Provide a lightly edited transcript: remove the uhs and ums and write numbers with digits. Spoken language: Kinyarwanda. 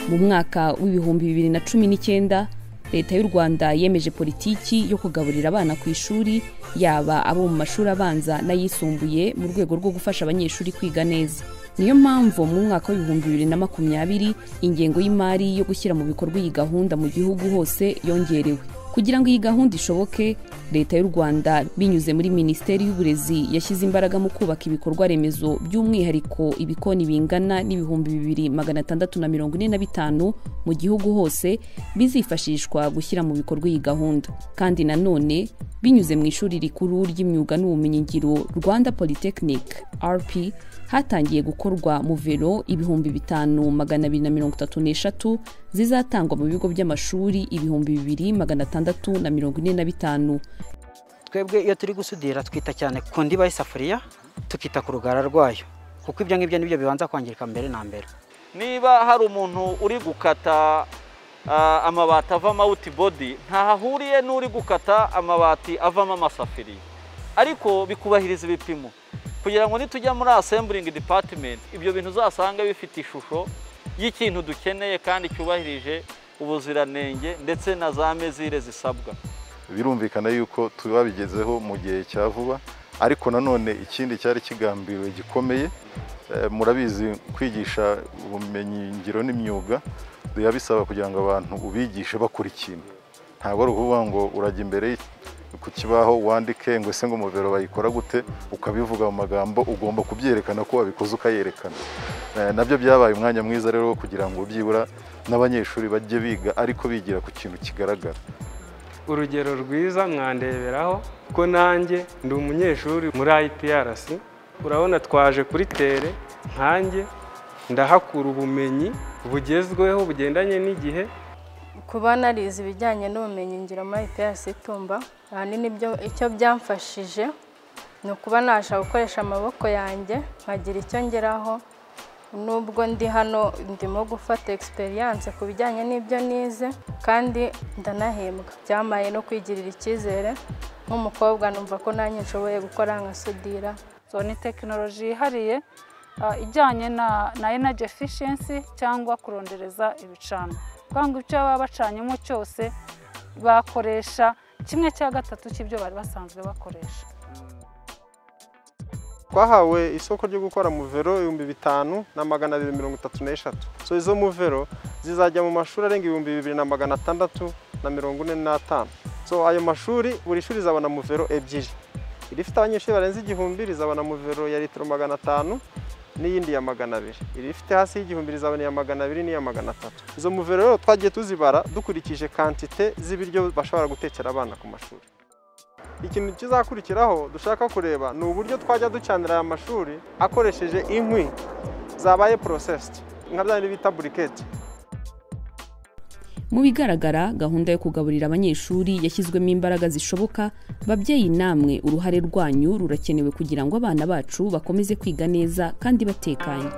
Mu mwaka w'ibihumbi 2019 Leta y'u Rwanda yemeje politiki yo kugaburira abana ku ishuri, yaba abo mu mashuri abanza n'ayisumbuye, mu rwego rwo gufasha abanyeshuri kwiga neza. Niyo mpamvu mu mwaka w'ibihumbi 2020 ingengo y'imari yo gushyira mu bikorwa iyi gahunda mu gihugu hose yongerewe. Kugira ngo iyi gahunda ishoboke, Leta y'u Rwanda binyuze muri Minisiteri y'Uburezi yashyize imbaraga mu kubaka ibikorwa remezo, by'umwihariko ibikoni bingana n'ibihumbi 2645 mu gihugu hose bizifashishwa gushyira mu bikorwa iyi gahunda. Kandi nanone binyuze mu ishuri rikuru ry'imyuga n'ubumenyingiro Rwanda Polytechnic RP, hatangiye gukorwa mu velo 5233 zizatangwa mu bigo by'amashuri 2645. Twebwe iyo turi gusudira twita cyane ku ndiba y'isafuriya, tukita ku rugara rwayo, kuko ibyo ngibyo nibyo bibanza kwangirika mbere na mbere. Niba hari umuntu uri gukata amabati avamo outboard, ntahahuriye n'uri gukata amabati avamo amasafuriya, ariko bikubahiriza ibipimo kugira ngo nitujya muri assembling department ibyo bintu uzasanga bifite ishusho y'ikintu dukeneye kandi cyubahirije ubuziranenge ndetse na za mezire zisabwa. Birumvikana yuko tubabigezeho mu gihe cya vuba, ariko nanone ikindi cyari kigambiriwe gikomeye, murabizi kwigisha ubumenyi ngiro n'imyuga yabisaba kugira ngo abantu ubigishe bakora ikintu. Ntabwo ari ukuvuga ngo urajya imbere ku kibaho wandike ngo ese ngo muvero bayikora gute ukabivuga mu magambo, ugomba kubyerekana ko wabikoze ukayerekana. Nabyo byabaye umwanya mwiza rero kugira ngo byibura n'abanyeshuri bajye biga ariko bigira ku kintu kigaragara. Urugero rwiza mwandeberaho ko nanjye ndi umunyeshuri muri IPRC, urabona twaje kuri tere nkanjye ndahakura ubumenyi bugezweho bugendanye n'igihe. Kuba narize ibijyanye n'ubumenyi ngiro muri IPRC Tumba, ahanini icyo byamfashije ni ukuba nashaka gukoresha amaboko yanjye nkagira icyo ngeraho. Nubwo ndi hano ndimo gufata experience ku bijyanye n'ibyo nize, kandi ndanahembwa. Byamaye no kwigirira icyizere nk'umukobwa, numva ko nanjye nshoboye gukora nkasudira. So ni tekinoloji ihariye ijyanye na energy efficiency cyangwa kurondereza ibicanwa. Kwanga icyo baba bacanyemo cyose bakoresha 1/3 cy'ibyo bari basanzwe bakoresha. Twahawe isoko ryo gukora mu velo 5233. So izo mu velo zizajya mu mashuri arenga 2645. So ayo mashuri buri shuri zabona mu velo ebyiri. Irifite abanyeshuri barenze 1000 rizabona mu velo ya litiro 500 n'iyindi ya 200. Irifite hasi y'igihumbi rizabona ya 200 n'iya 300. Izo mu velo rero twagiye tuzibara dukurikije quantité z'ibiryo bashobora gutekera abana ku mashuri. Ikintu kizakurikiraho dushaka kureba ni uburyo twajya ducanira aya mashuri akoresheje inkwi zabaye processed, nka byandi bita briquette. Mu bigaragara, gahunda yo kugaburira abanyeshuri yashyizwemo imbaraga zishoboka. Babyeyi namwe uruhare rwanyu rurakenewe kugira ngo abana bacu bakomeze kwiga neza kandi batekanye.